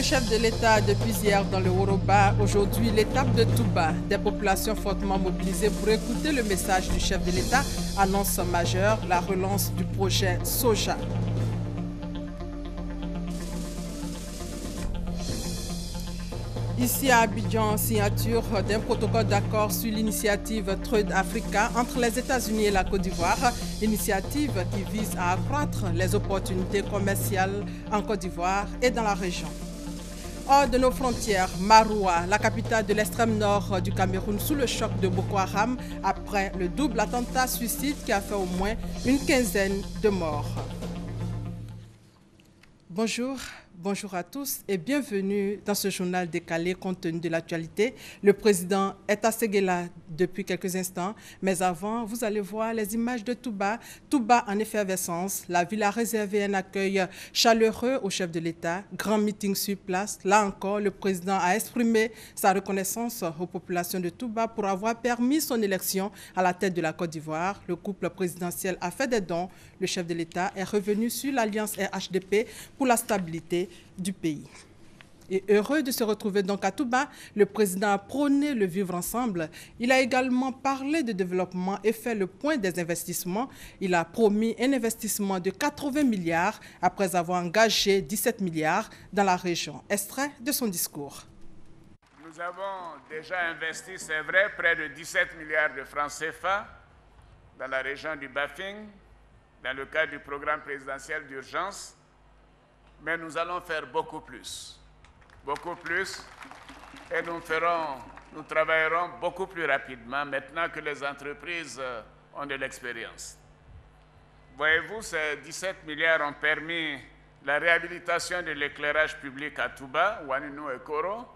chef de l'État depuis hier dans le Woroba. Aujourd'hui, l'étape de Touba. Des populations fortement mobilisées pour écouter le message du chef de l'État. Annonce majeure, la relance du projet Soja. Ici à Abidjan, signature d'un protocole d'accord sur l'initiative Trade Africa entre les États-Unis et la Côte d'Ivoire. Initiative qui vise à accroître les opportunités commerciales en Côte d'Ivoire et dans la région. Hors de nos frontières, Maroua, la capitale de l'extrême nord du Cameroun, sous le choc de Boko Haram après le double attentat suicide qui a fait au moins une quinzaine de morts. Bonjour. Bonjour à tous et bienvenue dans ce journal décalé compte tenu de l'actualité. Le président est à Séguéla depuis quelques instants, mais avant, vous allez voir les images de Touba. Touba en effervescence, la ville a réservé un accueil chaleureux au chef de l'État. Grand meeting sur place. Là encore, le président a exprimé sa reconnaissance aux populations de Touba pour avoir permis son élection à la tête de la Côte d'Ivoire. Le couple présidentiel a fait des dons. Le chef de l'État est revenu sur l'alliance RHDP pour la stabilité du pays. Et heureux de se retrouver donc à Touba, le président a prôné le vivre ensemble. Il a également parlé de développement et fait le point des investissements. Il a promis un investissement de 80 milliards après avoir engagé 17 milliards dans la région. Extrait de son discours. Nous avons déjà investi, c'est vrai, près de 17 milliards de francs CFA dans la région du Bafing, dans le cadre du programme présidentiel d'urgence. Mais nous allons faire beaucoup plus, et nous travaillerons beaucoup plus rapidement maintenant que les entreprises ont de l'expérience. Voyez-vous, ces 17 milliards ont permis la réhabilitation de l'éclairage public à Touba, Ouanounou et Koro,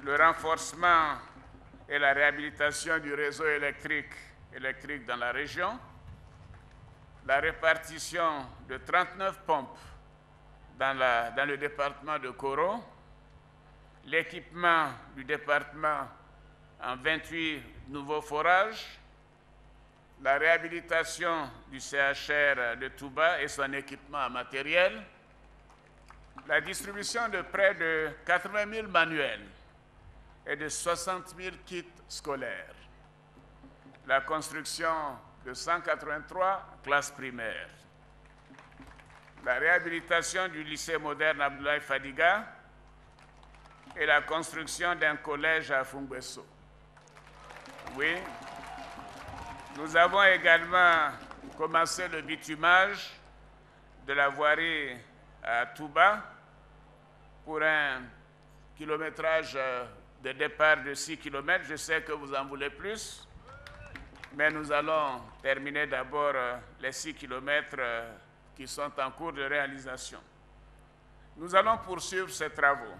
le renforcement et la réhabilitation du réseau électrique dans la région, la répartition de 39 pompes dans le département de Koro, l'équipement du département en 28 nouveaux forages, la réhabilitation du CHR de Touba et son équipement en matériel, la distribution de près de 80 000 manuels et de 60 000 kits scolaires, la construction de 183 classes primaires, la réhabilitation du lycée moderne Abdoulaye Fadiga et la construction d'un collège à Fungweso. Oui, nous avons également commencé le bitumage de la voirie à Touba pour un kilométrage de départ de 6 km. Je sais que vous en voulez plus, mais nous allons terminer d'abord les 6 km qui sont en cours de réalisation. Nous allons poursuivre ces travaux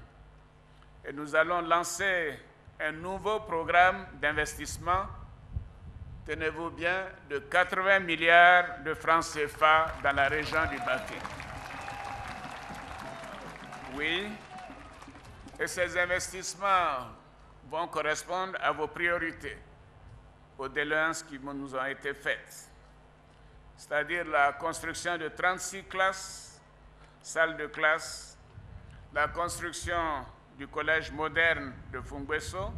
et nous allons lancer un nouveau programme d'investissement, tenez-vous bien, de 80 milliards de francs CFA dans la région du Bafing. Oui, et ces investissements vont correspondre à vos priorités, aux doléances qui nous ont été faites, c'est-à-dire la construction de 36 salles de classe, la construction du collège moderne de Fungweso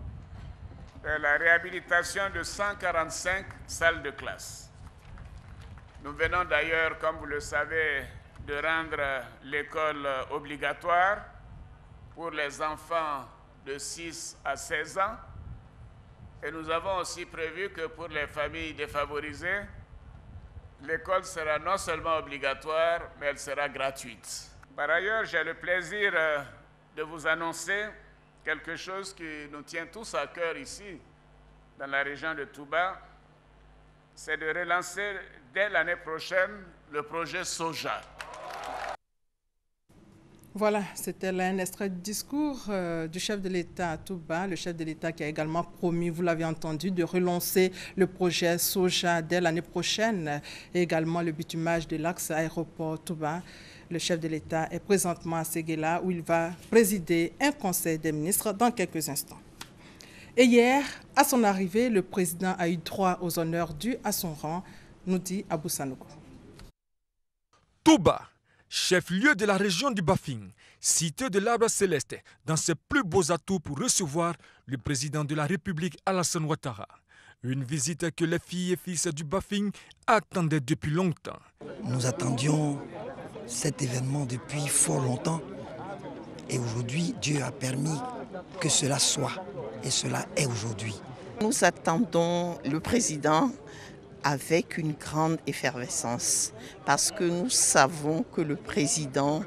et la réhabilitation de 145 salles de classe. Nous venons d'ailleurs, comme vous le savez, de rendre l'école obligatoire pour les enfants de 6 à 16 ans et nous avons aussi prévu que pour les familles défavorisées, l'école sera non seulement obligatoire, mais elle sera gratuite. Par ailleurs, j'ai le plaisir de vous annoncer quelque chose qui nous tient tous à cœur ici, dans la région de Touba, c'est de relancer dès l'année prochaine le projet Soja. Voilà, c'était là un extrait du discours du chef de l'État à Touba, le chef de l'État qui a également promis, vous l'avez entendu, de relancer le projet Soja dès l'année prochaine et également le bitumage de l'axe aéroport Touba. Le chef de l'État est présentement à Séguéla où il va présider un conseil des ministres dans quelques instants. Et hier, à son arrivée, le président a eu droit aux honneurs dus à son rang, nous dit Abou Sanogo. Touba, chef-lieu de la région du Bafing, cité de l'arbre céleste, dans ses plus beaux atouts pour recevoir le président de la République Alassane Ouattara. Une visite que les filles et fils du Bafing attendaient depuis longtemps. Nous attendions cet événement depuis fort longtemps et aujourd'hui Dieu a permis que cela soit et cela est aujourd'hui. Nous attendons le président avec une grande effervescence parce que nous savons que le président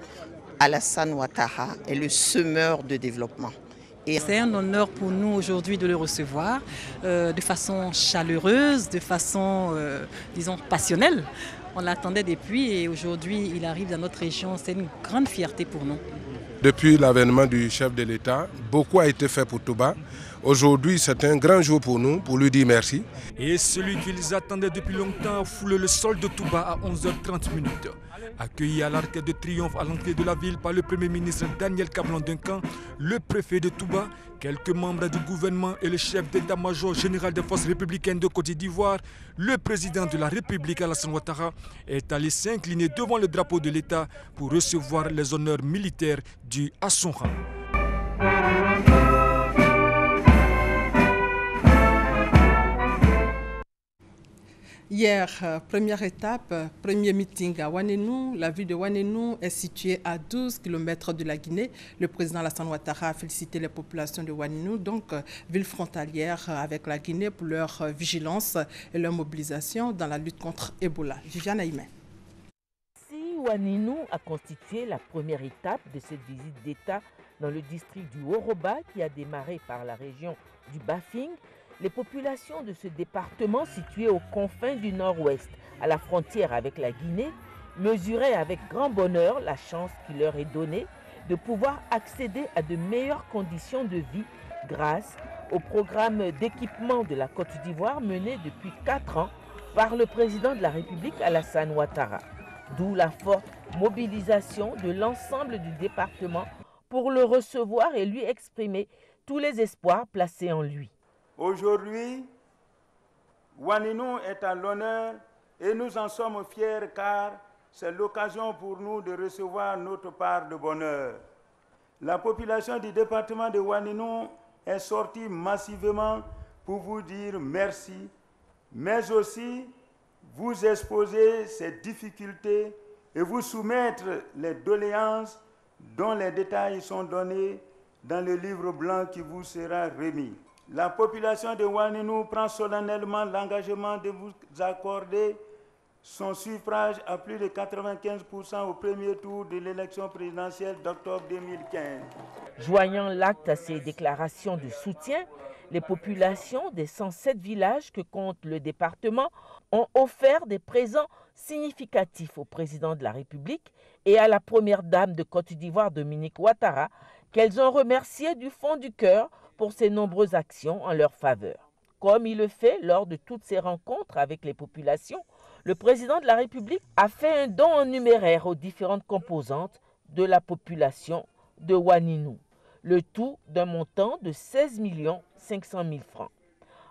Alassane Ouattara est le semeur de développement. C'est un honneur pour nous aujourd'hui de le recevoir de façon chaleureuse, de façon, disons, passionnelle. On l'attendait depuis et aujourd'hui il arrive dans notre région. C'est une grande fierté pour nous. Depuis l'avènement du chef de l'État, beaucoup a été fait pour Touba. Aujourd'hui, c'est un grand jour pour nous, pour lui dire merci. Et celui qu'ils attendaient depuis longtemps a foulé le sol de Touba à 11h30. Accueilli à l'Arc de Triomphe à l'entrée de la ville par le Premier ministre Daniel Kablan-Duncan, le préfet de Touba, quelques membres du gouvernement et le chef d'état-major général des forces républicaines de Côte d'Ivoire, le président de la République Alassane Ouattara est allé s'incliner devant le drapeau de l'État pour recevoir les honneurs militaires dus à son rang. Hier, première étape, premier meeting à Ouanénou. La ville de Ouanénou est située à 12 km de la Guinée. Le président Alassane Ouattara a félicité les populations de Ouanénou, donc ville frontalière avec la Guinée, pour leur vigilance et leur mobilisation dans la lutte contre Ebola. Viviane Aïmé. Ouanénou a constitué la première étape de cette visite d'État dans le district du Horoba qui a démarré par la région du Bafing. Les populations de ce département situé aux confins du nord-ouest, à la frontière avec la Guinée, mesuraient avec grand bonheur la chance qui leur est donnée de pouvoir accéder à de meilleures conditions de vie grâce au programme d'équipement de la Côte d'Ivoire mené depuis 4 ans par le président de la République Alassane Ouattara. D'où la forte mobilisation de l'ensemble du département pour le recevoir et lui exprimer tous les espoirs placés en lui. Aujourd'hui, Ouanénou est à l'honneur et nous en sommes fiers car c'est l'occasion pour nous de recevoir notre part de bonheur. La population du département de Ouanénou est sortie massivement pour vous dire merci, mais aussi vous exposer ces difficultés et vous soumettre les doléances dont les détails sont donnés dans le livre blanc qui vous sera remis. La population de Ouanénou prend solennellement l'engagement de vous accorder son suffrage à plus de 95% au premier tour de l'élection présidentielle d'octobre 2015. Joignant l'acte à ces déclarations de soutien, les populations des 107 villages que compte le département ont offert des présents significatifs au président de la République et à la première dame de Côte d'Ivoire, Dominique Ouattara, qu'elles ont remercié du fond du cœur pour ses nombreuses actions en leur faveur. Comme il le fait lors de toutes ses rencontres avec les populations, le président de la République a fait un don en numéraire aux différentes composantes de la population de Ouanénou, le tout d'un montant de 16 500 000 francs.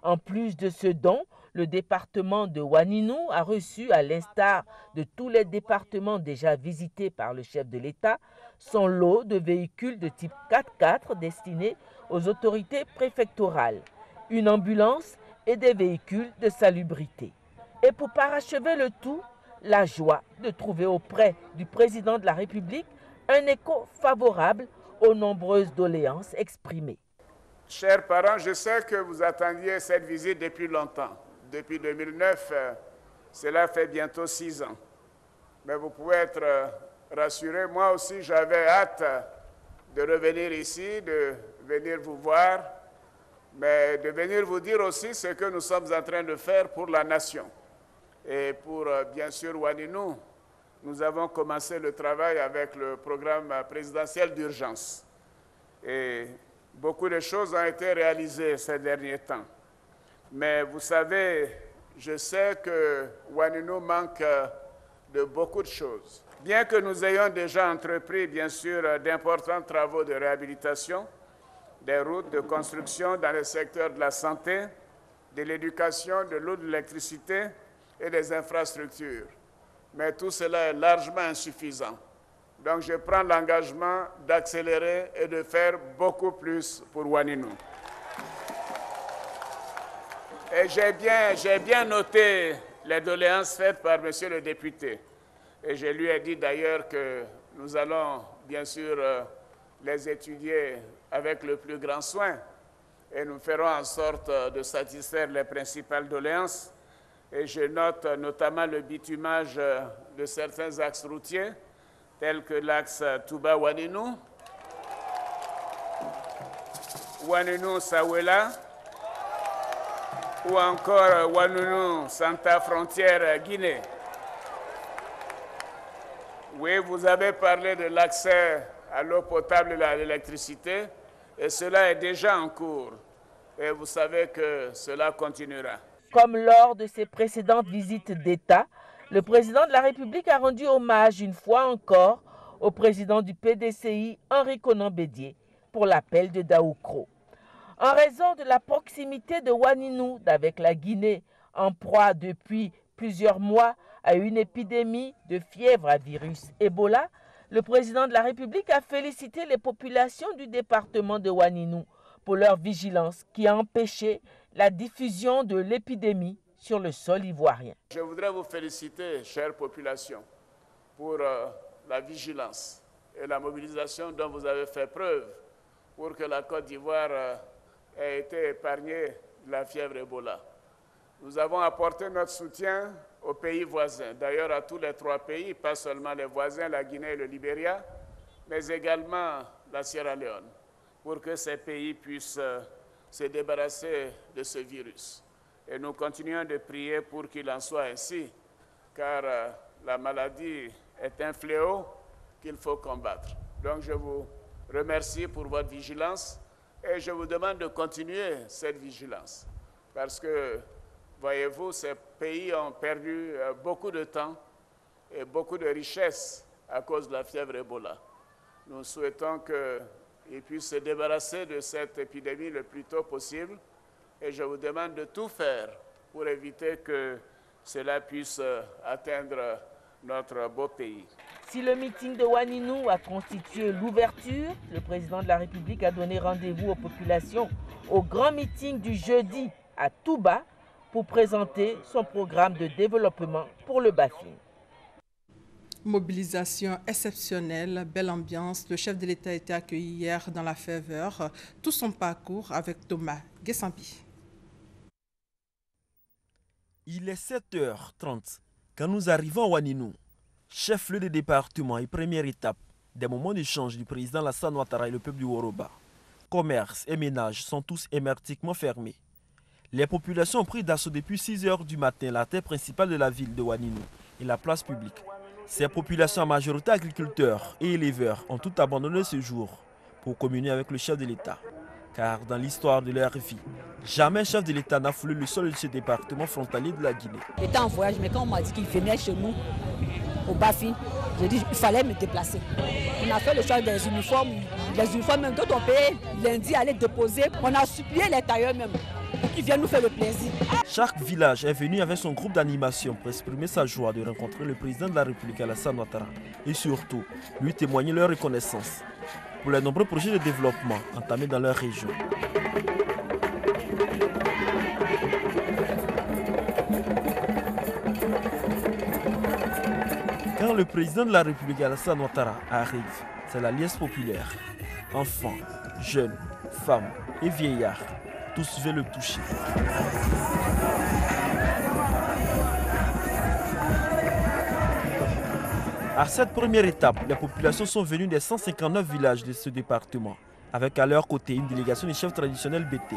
En plus de ce don, le département de Ouanénou a reçu, à l'instar de tous les départements déjà visités par le chef de l'État, son lot de véhicules de type 4x4 destinés aux autorités préfectorales, une ambulance et des véhicules de salubrité. Et pour parachever le tout, la joie de trouver auprès du président de la République un écho favorable aux nombreuses doléances exprimées. Chers parents, je sais que vous attendiez cette visite depuis longtemps. Depuis 2009, cela fait bientôt 6 ans. Mais vous pouvez être rassurés, moi aussi j'avais hâte de revenir ici, de venir vous voir, mais de venir vous dire aussi ce que nous sommes en train de faire pour la nation. Et pour, bien sûr, Ouanénou, nous avons commencé le travail avec le programme présidentiel d'urgence. Et beaucoup de choses ont été réalisées ces derniers temps. Mais vous savez, je sais que Ouanénou manque de beaucoup de choses. Bien que nous ayons déjà entrepris, bien sûr, d'importants travaux de réhabilitation, des routes, de construction dans le secteur de la santé, de l'éducation, de l'eau, de l'électricité et des infrastructures. Mais tout cela est largement insuffisant. Donc je prends l'engagement d'accélérer et de faire beaucoup plus pour Ouaninu. Et j'ai bien noté les doléances faites par monsieur le député. Et je lui ai dit d'ailleurs que nous allons bien sûr les étudier avec le plus grand soin et nous ferons en sorte de satisfaire les principales doléances. Et je note notamment le bitumage de certains axes routiers, tels que l'axe Touba-Ouaninu, Ouaninu-Sawela, ou encore Ouaninu-Santa Frontière-Guinée. Oui, vous avez parlé de l'accès à l'eau potable et à l'électricité, et cela est déjà en cours. Et vous savez que cela continuera. Comme lors de ses précédentes visites d'État, le président de la République a rendu hommage une fois encore au président du PDCI, Henri Konan Bédié, pour l'appel de Daoukro. En raison de la proximité de Ouaninu avec la Guinée, en proie depuis plusieurs mois à une épidémie de fièvre à virus Ebola, le président de la République a félicité les populations du département de Ouaninu pour leur vigilance qui a empêché la diffusion de l'épidémie sur le sol ivoirien. Je voudrais vous féliciter, chère population, pour la vigilance et la mobilisation dont vous avez fait preuve pour que la Côte d'Ivoire ait été épargnée de la fièvre Ebola. Nous avons apporté notre soutien aux pays voisins, d'ailleurs à tous les 3 pays, pas seulement les voisins, la Guinée et le Libéria, mais également la Sierra Leone, pour que ces pays puissent se débarrasser de ce virus. Et nous continuons de prier pour qu'il en soit ainsi, car la maladie est un fléau qu'il faut combattre. Donc je vous remercie pour votre vigilance et je vous demande de continuer cette vigilance, parce que, voyez-vous, ces pays ont perdu beaucoup de temps et beaucoup de richesses à cause de la fièvre Ebola. Nous souhaitons qu'ils puissent se débarrasser de cette épidémie le plus tôt possible et je vous demande de tout faire pour éviter que cela puisse atteindre notre beau pays. Si le meeting de Ouaninu a constitué l'ouverture, le président de la République a donné rendez-vous aux populations au grand meeting du jeudi à Touba pour présenter son programme de développement pour le Bafin. Mobilisation exceptionnelle, belle ambiance. Le chef de l'État a été accueilli hier dans la ferveur. Tout son parcours avec Thomas Guessambi. Il est 7h30 quand nous arrivons à Ouaninu, chef-lieu de département et première étape des moments d'échange du président Alassane Ouattara et le peuple du Woroba. Commerces et ménages sont tous hermétiquement fermés. Les populations ont pris d'assaut depuis 6h du matin la terre principale de la ville de Ouaninu et la place publique. Ces populations à majorité agriculteurs et éleveurs ont tout abandonné ce jour pour communier avec le chef de l'État. Car dans l'histoire de leur vie, jamais un chef de l'État n'a foulé le sol de ce département frontalier de la Guinée. J'étais en voyage, mais quand on m'a dit qu'il venait chez nous, au Bafin, j'ai dit qu'il fallait me déplacer. On a fait le choix des uniformes même dont on payait lundi à aller déposer. On a supplié les tailleurs même pour qu'ils viennent nous faire le plaisir. Chaque village est venu avec son groupe d'animation pour exprimer sa joie de rencontrer le président de la République Alassane Ouattara et surtout lui témoigner leur reconnaissance pour les nombreux projets de développement entamés dans leur région. Quand le président de la République Alassane Ouattara arrive, c'est la liesse populaire. Enfants, jeunes, femmes et vieillards, tous veulent le toucher. À cette première étape, les populations sont venues des 159 villages de ce département, avec à leur côté une délégation des chefs traditionnels BT.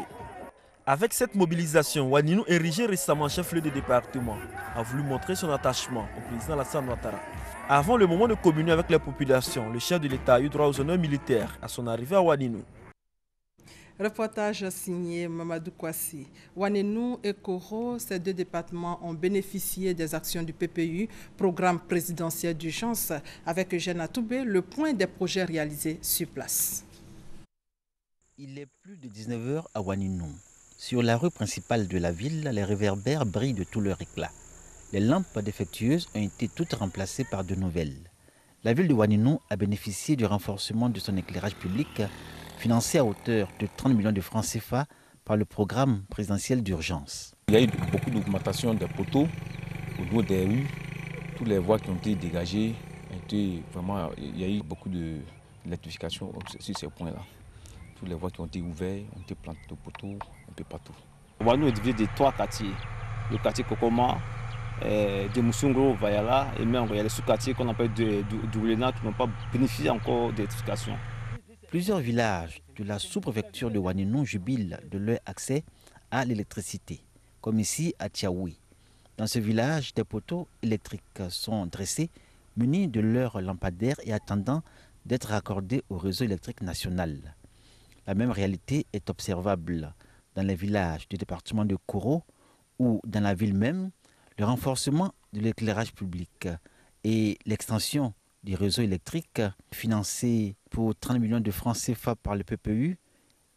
Avec cette mobilisation, Ouaninu, érigé récemment chef-lieu de département, a voulu montrer son attachement au président Alassane Ouattara. Avant le moment de communier avec les populations, le chef de l'État a eu droit aux honneurs militaires à son arrivée à Ouaninu. Reportage signé Mamadou Kouassi. Ouaninu et Koro, ces 2 départements ont bénéficié des actions du PPU, programme présidentiel d'urgence, avec Eugène Atoubé, le point des projets réalisés sur place. Il est plus de 19h à Ouaninu. Sur la rue principale de la ville, les réverbères brillent de tout leur éclat. Les lampes défectueuses ont été toutes remplacées par de nouvelles. La ville de Ouaninou a bénéficié du renforcement de son éclairage public, financé à hauteur de 30 millions de francs CFA par le programme présidentiel d'urgence. Il y a eu beaucoup d'augmentation des poteaux au niveau des rues. Toutes les voies qui ont été dégagées, vraiment, il y a eu beaucoup d'électrification sur ces points-là. Toutes les voies qui ont été ouvertes, ont été plantées de poteaux un peu partout. Ouaninou est divisé de 3 quartiers. Le quartier Kokoma, de Moussungro, Vayala, et même il y a les sous-quartiers qu'on appelle d'Oulena qui n'ont pas bénéficié encore d'électrification. Plusieurs villages de la sous-préfecture de Ouaninou jubilent de leur accès à l'électricité, comme ici à Tiaoui. Dans ce village, des poteaux électriques sont dressés, munis de leurs lampadaires et attendant d'être raccordés au réseau électrique national. La même réalité est observable dans les villages du département de Koro ou dans la ville même. Le renforcement de l'éclairage public et l'extension du réseau électrique financé pour 30 millions de francs CFA par le PPU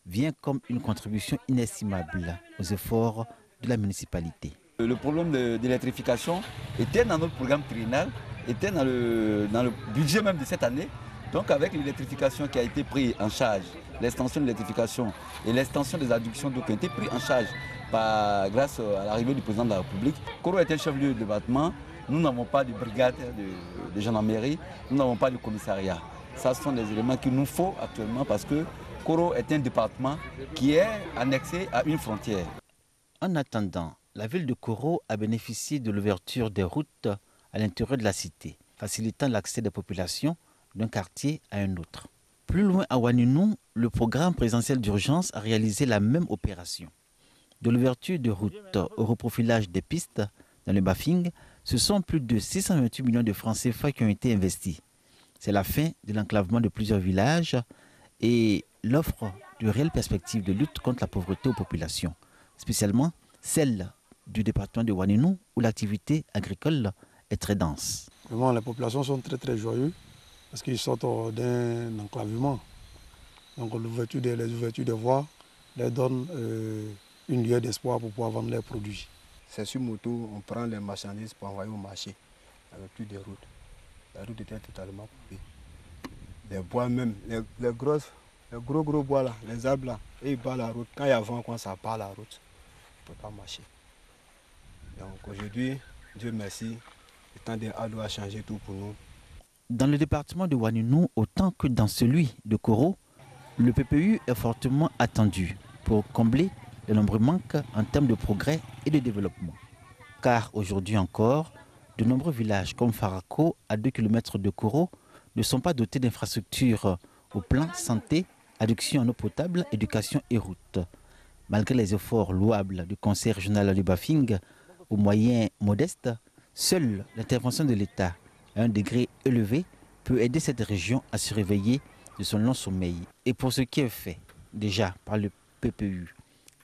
vient comme une contribution inestimable aux efforts de la municipalité. Le problème de l'électrification était dans notre programme triennal, était dans le budget même de cette année. Donc avec l'électrification qui a été prise en charge, l'extension de l'électrification et l'extension des adductions d'eau qui ont été prises en charge grâce à l'arrivée du président de la République, Koro est un chef-lieu de département. Nous n'avons pas de brigade de gendarmerie, nous n'avons pas de commissariat. Ça, ce sont des éléments qu'il nous faut actuellement parce que Koro est un département qui est annexé à une frontière. En attendant, la ville de Koro a bénéficié de l'ouverture des routes à l'intérieur de la cité, facilitant l'accès des populations d'un quartier à un autre. Plus loin à Ouaninou, le programme présidentiel d'urgence a réalisé la même opération. De l'ouverture de routes au reprofilage des pistes dans le Bafing, ce sont plus de 628 millions de francs CFA qui ont été investis. C'est la fin de l'enclavement de plusieurs villages et l'offre de réelles perspectives de lutte contre la pauvreté aux populations, spécialement celle du département de Ouaninou où l'activité agricole est très dense. Vraiment, les populations sont très joyeuses parce qu'ils sortent d'un enclavement. Donc les ouvertures des voies leur donnent une lueur d'espoir pour pouvoir vendre leurs produits. C'est sur moto, on prend les marchandises pour envoyer au marché. Il n'y avait plus de route. La route était totalement coupée. Les bois même, les gros bois là, les arbres là, ils barrent la route. Quand il y a vent, quand ça barre la route, on ne peut pas marcher. Donc aujourd'hui, Dieu merci, le temps de Ado a changé tout pour nous. Dans le département de Ouaninou, autant que dans celui de Koro, le PPU est fortement attendu pour combler les nombreux manques en termes de progrès et de développement. Car aujourd'hui encore, de nombreux villages comme Farako, à 2 km de Koro, ne sont pas dotés d'infrastructures au plan santé, adduction en eau potable, éducation et routes. Malgré les efforts louables du Conseil régional du Bafing, aux moyens modestes, seule l'intervention de l'État à un degré élevé peut aider cette région à se réveiller de son long sommeil. Et pour ce qui est fait déjà par le PPU,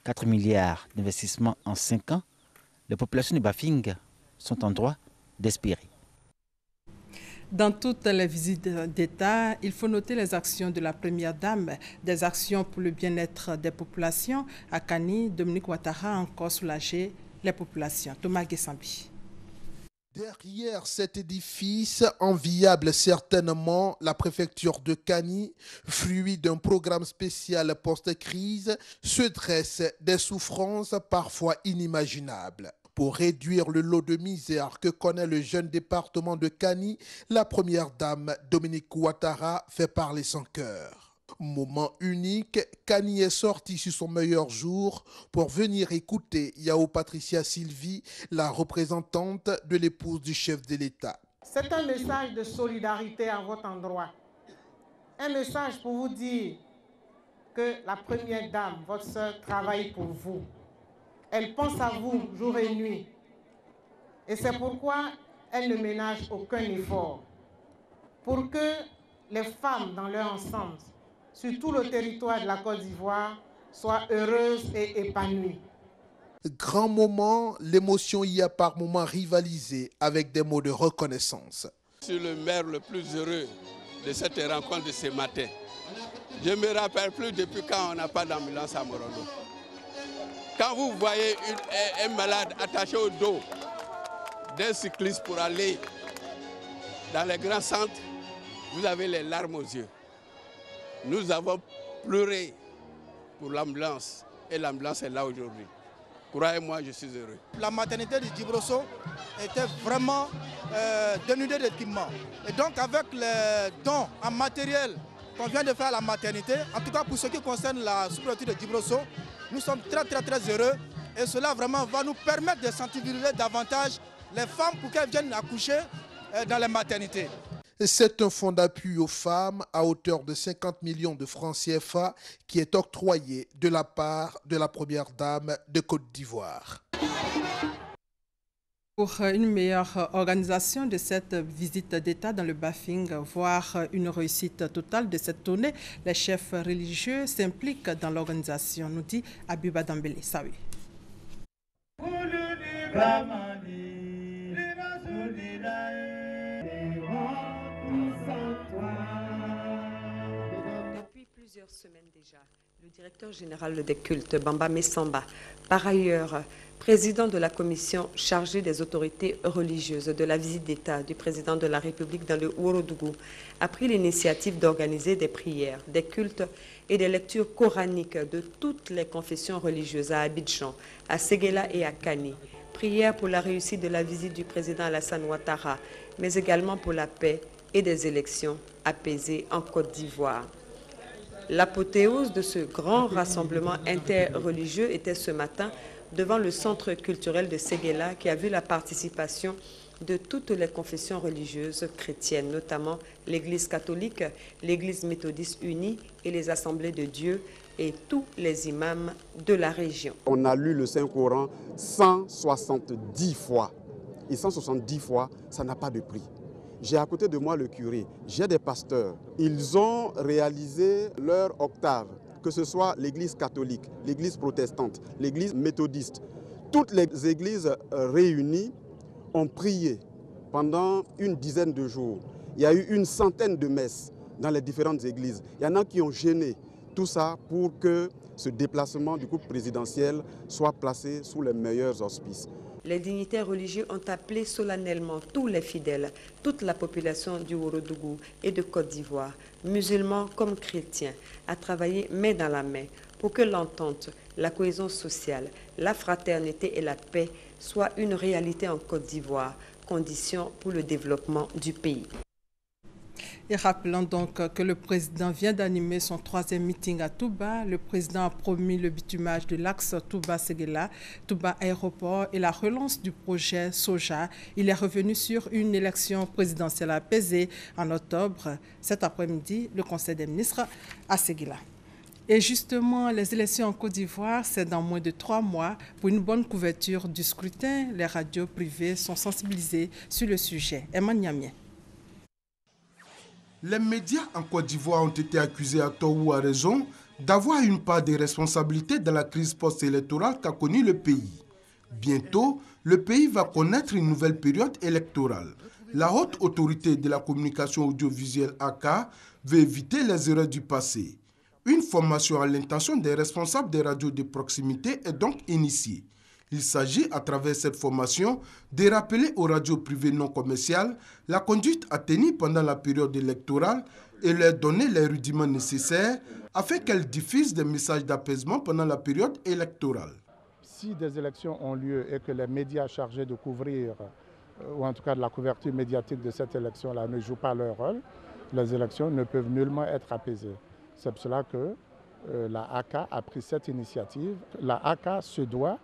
4 milliards d'investissements en 5 ans, les populations du Bafing sont en droit d'espérer. Dans toutes les visites d'État, il faut noter les actions de la Première Dame, des actions pour le bien-être des populations. À Kani, Dominique Ouattara a encore soulagé les populations. Thomas Guessambi. Derrière cet édifice, enviable certainement, la préfecture de Kani, fruit d'un programme spécial post-crise, se dresse des souffrances parfois inimaginables. Pour réduire le lot de misère que connaît le jeune département de Kani, la première dame Dominique Ouattara fait parler son cœur. Moment unique, Kani est sorti sur son meilleur jour pour venir écouter Yao Patricia Sylvie, la représentante de l'épouse du chef de l'État. C'est un message de solidarité à votre endroit. Un message pour vous dire que la première dame, votre sœur, travaille pour vous. Elle pense à vous jour et nuit. Et c'est pourquoi elle ne ménage aucun effort. Pour que les femmes dans leur ensemble, sur tout le territoire de la Côte d'Ivoire, soient heureuses et épanouies. Grand moment, l'émotion y a par moments rivalisé avec des mots de reconnaissance. Je suis le maire le plus heureux de cette rencontre de ce matin. Je ne me rappelle plus depuis quand on n'a pas d'ambulance à Morono. Quand vous voyez un malade attaché au dos d'un cycliste pour aller dans les grands centres, vous avez les larmes aux yeux. Nous avons pleuré pour l'ambulance et l'ambulance est là aujourd'hui. Croyez-moi, je suis heureux. La maternité de Djibrosso était vraiment dénudée d'équipement. Et donc avec les dons en matériel qu'on vient de faire à la maternité, en tout cas pour ce qui concerne la sous-préfecture de Djibrosso, nous sommes très heureux. Et cela vraiment va nous permettre de sensibiliser davantage les femmes pour qu'elles viennent accoucher dans les maternités. C'est un fonds d'appui aux femmes à hauteur de 50 millions de francs CFA qui est octroyé de la part de la première dame de Côte d'Ivoire. Pour une meilleure organisation de cette visite d'État dans le Bafing, voire une réussite totale de cette tournée, les chefs religieux s'impliquent dans l'organisation, nous dit Abiba Dambélé. Salut. Depuis plusieurs semaines déjà, le directeur général des cultes, Bamba Messamba, par ailleurs président de la commission chargée des autorités religieuses de la visite d'État du président de la République dans le Ourodougou, a pris l'initiative d'organiser des prières, des cultes et des lectures coraniques de toutes les confessions religieuses à Abidjan, à Séguéla et à Kani. Prières pour la réussite de la visite du président Alassane Ouattara, mais également pour la paix et des élections apaisées en Côte d'Ivoire. L'apothéose de ce grand rassemblement interreligieux était ce matin devant le centre culturel de Séguéla qui a vu la participation de toutes les confessions religieuses chrétiennes, notamment l'Église catholique, l'Église méthodiste unie et les assemblées de Dieu et tous les imams de la région. On a lu le Saint-Coran 170 fois. Et 170 fois, ça n'a pas de prix. J'ai à côté de moi le curé, j'ai des pasteurs. Ils ont réalisé leur octave, que ce soit l'église catholique, l'église protestante, l'église méthodiste. Toutes les églises réunies ont prié pendant une dizaine de jours. Il y a eu une centaine de messes dans les différentes églises. Il y en a qui ont gêné tout ça pour que ce déplacement du couple présidentiel soit placé sous les meilleurs auspices. Les dignitaires religieux ont appelé solennellement tous les fidèles, toute la population du Ourodougou et de Côte d'Ivoire, musulmans comme chrétiens, à travailler main dans la main pour que l'entente, la cohésion sociale, la fraternité et la paix soient une réalité en Côte d'Ivoire, condition pour le développement du pays. Et rappelons donc que le président vient d'animer son 3e meeting à Touba. Le président a promis le bitumage de l'axe Touba-Séguéla, Touba Aéroport et la relance du projet Soja. Il est revenu sur une élection présidentielle apaisée en octobre. Cet après-midi, le Conseil des ministres à Séguéla. Et justement, les élections en Côte d'Ivoire, c'est dans moins de 3 mois. Pour une bonne couverture du scrutin, les radios privées sont sensibilisées sur le sujet. Emma Niamien. Les médias en Côte d'Ivoire ont été accusés à tort ou à raison d'avoir une part des responsabilités dans la crise post-électorale qu'a connue le pays. Bientôt, le pays va connaître une nouvelle période électorale. La haute autorité de la communication audiovisuelle AK veut éviter les erreurs du passé. Une formation à l'intention des responsables des radios de proximité est donc initiée. Il s'agit, à travers cette formation, de rappeler aux radios privées non commerciales la conduite à tenir pendant la période électorale et leur donner les rudiments nécessaires afin qu'elles diffusent des messages d'apaisement pendant la période électorale. Si des élections ont lieu et que les médias chargés de couvrir, ou en tout cas de la couverture médiatique de cette élection-là, ne jouent pas leur rôle, les élections ne peuvent nullement être apaisées. C'est pour cela que la AK a pris cette initiative. La AK se doit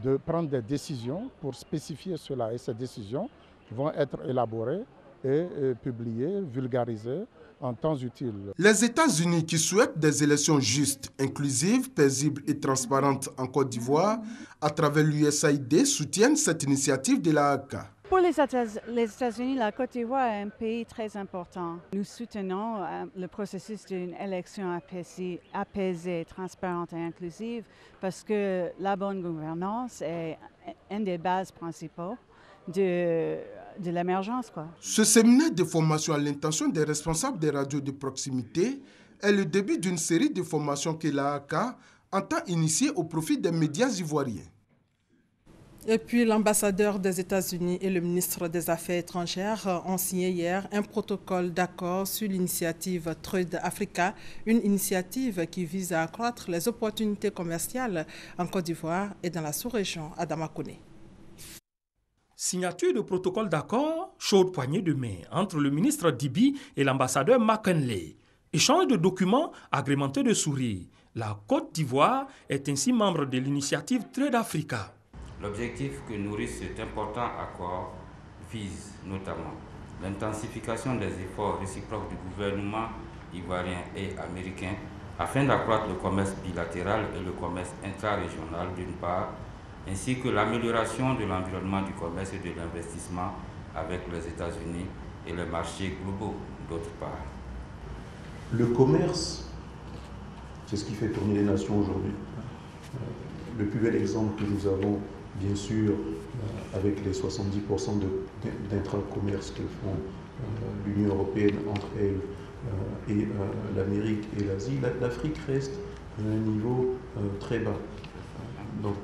de prendre des décisions pour spécifier cela. Et ces décisions vont être élaborées et publiées, vulgarisées en temps utile. Les États-Unis qui souhaitent des élections justes, inclusives, paisibles et transparentes en Côte d'Ivoire, à travers l'USAID, soutiennent cette initiative de la AK. Pour les États-Unis, la Côte d'Ivoire est un pays très important. Nous soutenons le processus d'une élection apaisée, transparente et inclusive parce que la bonne gouvernance est une des bases principales de l'émergence. Ce séminaire de formation à l'intention des responsables des radios de proximité est le début d'une série de formations que la AK entend initier au profit des médias ivoiriens. Et puis l'ambassadeur des États-Unis et le ministre des Affaires étrangères ont signé hier un protocole d'accord sur l'initiative Trade Africa, une initiative qui vise à accroître les opportunités commerciales en Côte d'Ivoire et dans la sous-région. Adama Kone. Signature de protocole d'accord, chaude poignée de main entre le ministre Dibi et l'ambassadeur McKinley. Échange de documents agrémentés de sourires. La Côte d'Ivoire est ainsi membre de l'initiative Trade Africa. L'objectif que nourrit cet important accord vise notamment l'intensification des efforts réciproques du gouvernement ivoirien et américain afin d'accroître le commerce bilatéral et le commerce intra-régional d'une part, ainsi que l'amélioration de l'environnement du commerce et de l'investissement avec les États-Unis et les marchés globaux d'autre part. Le commerce, c'est ce qui fait tourner les nations aujourd'hui. Le plus bel exemple que nous avons, bien sûr, avec les 70% d'intra-commerce que font l'Union européenne entre elle et l'Amérique et l'Asie, l'Afrique reste à un niveau très bas. Donc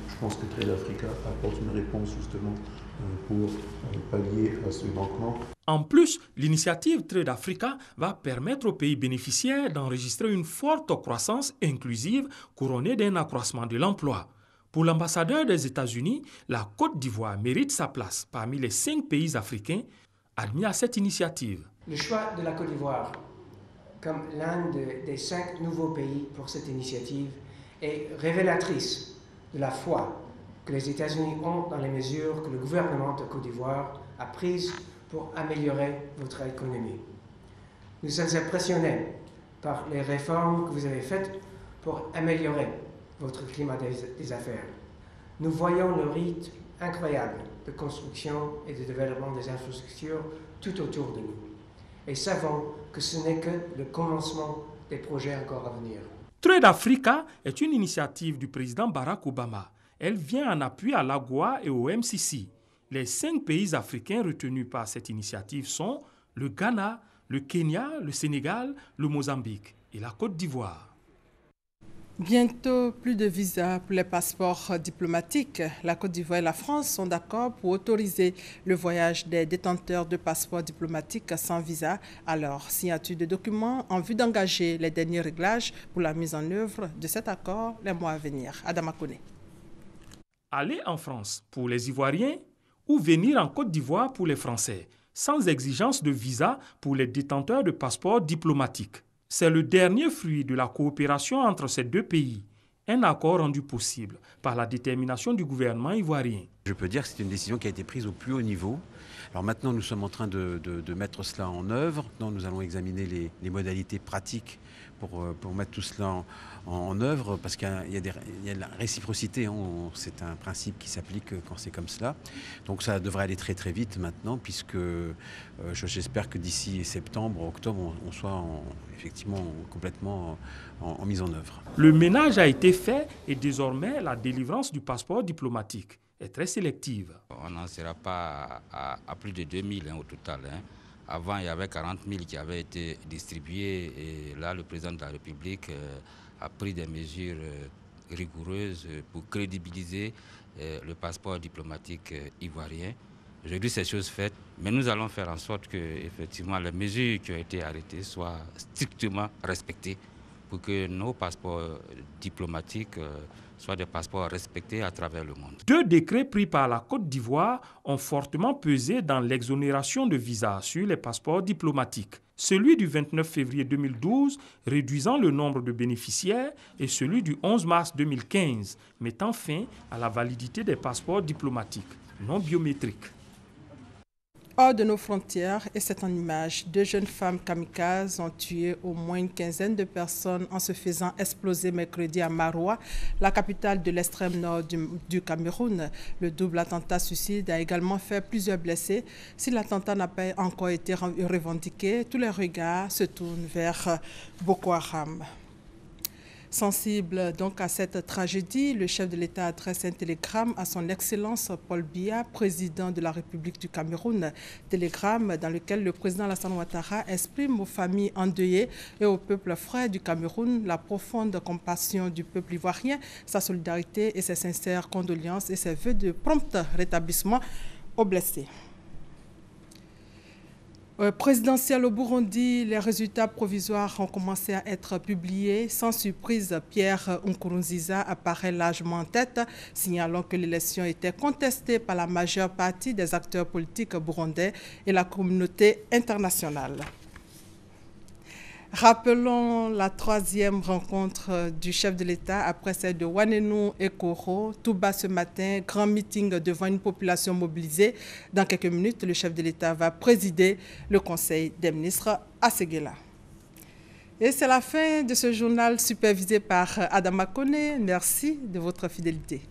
je pense que Trade Africa apporte une réponse justement pour pallier à ce manquement. En plus, l'initiative Trade Africa va permettre aux pays bénéficiaires d'enregistrer une forte croissance inclusive couronnée d'un accroissement de l'emploi. Pour l'ambassadeur des États-Unis, la Côte d'Ivoire mérite sa place parmi les 5 pays africains admis à cette initiative. Le choix de la Côte d'Ivoire comme l'un des 5 nouveaux pays pour cette initiative est révélatrice de la foi que les États-Unis ont dans les mesures que le gouvernement de Côte d'Ivoire a prises pour améliorer votre économie. Nous sommes impressionnés par les réformes que vous avez faites pour améliorer votre climat des affaires. Nous voyons le rythme incroyable de construction et de développement des infrastructures tout autour de nous et savons que ce n'est que le commencement des projets encore à venir. Trade Africa est une initiative du président Barack Obama. Elle vient en appui à l'AGOA et au MCC. Les 5 pays africains retenus par cette initiative sont le Ghana, le Kenya, le Sénégal, le Mozambique et la Côte d'Ivoire. Bientôt, plus de visas pour les passeports diplomatiques. La Côte d'Ivoire et la France sont d'accord pour autoriser le voyage des détenteurs de passeports diplomatiques sans visa à leur signature de documents en vue d'engager les derniers réglages pour la mise en œuvre de cet accord les mois à venir. Adama Kone. Aller en France pour les Ivoiriens ou venir en Côte d'Ivoire pour les Français, sans exigence de visa pour les détenteurs de passeports diplomatiques. C'est le dernier fruit de la coopération entre ces 2 pays, un accord rendu possible par la détermination du gouvernement ivoirien. Je peux dire que c'est une décision qui a été prise au plus haut niveau. Alors maintenant, nous sommes en train de mettre cela en œuvre. Maintenant, nous allons examiner les modalités pratiques pour mettre tout cela en œuvre, parce qu'il y a de la réciprocité. C'est un principe qui s'applique quand c'est comme cela. Donc ça devrait aller très très vite maintenant, puisque j'espère que d'ici septembre, octobre, on soit effectivement complètement en mise en œuvre. Le ménage a été fait et désormais la délivrance du passeport diplomatique est très sélective. On n'en sera pas à plus de 2000 au total. Avant, il y avait 40 000 qui avaient été distribués et là, le président de la République a pris des mesures rigoureuses pour crédibiliser le passeport diplomatique ivoirien. Aujourd'hui, c'est chose faite, mais nous allons faire en sorte que effectivement, les mesures qui ont été arrêtées soient strictement respectées pour que nos passeports diplomatiques soient des passeports respectés à travers le monde. 2 décrets pris par la Côte d'Ivoire ont fortement pesé dans l'exonération de visas sur les passeports diplomatiques. Celui du 29 février 2012 réduisant le nombre de bénéficiaires et celui du 11 mars 2015 mettant fin à la validité des passeports diplomatiques non biométriques. Hors de nos frontières, et c'est en image, 2 jeunes femmes kamikazes ont tué au moins une quinzaine de personnes en se faisant exploser mercredi à Maroua, la capitale de l'extrême nord du Cameroun. Le double attentat suicide a également fait plusieurs blessés. Si l'attentat n'a pas encore été revendiqué, tous les regards se tournent vers Boko Haram. Sensible donc à cette tragédie, le chef de l'État adresse un télégramme à son Excellence Paul Biya, président de la République du Cameroun. Télégramme dans lequel le président Alassane Ouattara exprime aux familles endeuillées et au peuple frère du Cameroun la profonde compassion du peuple ivoirien, sa solidarité et ses sincères condoléances et ses vœux de prompt rétablissement aux blessés. Présidentiel au Burundi, les résultats provisoires ont commencé à être publiés. Sans surprise, Pierre Nkurunziza apparaît largement en tête, signalant que l'élection était contestée par la majeure partie des acteurs politiques burundais et la communauté internationale. Rappelons la troisième rencontre du chef de l'État après celle de Ouaneno et Koro. Tout bas ce matin, grand meeting devant une population mobilisée. Dans quelques minutes, le chef de l'État va présider le Conseil des ministres à Séguéla. Et c'est la fin de ce journal supervisé par Adama Kone. Merci de votre fidélité.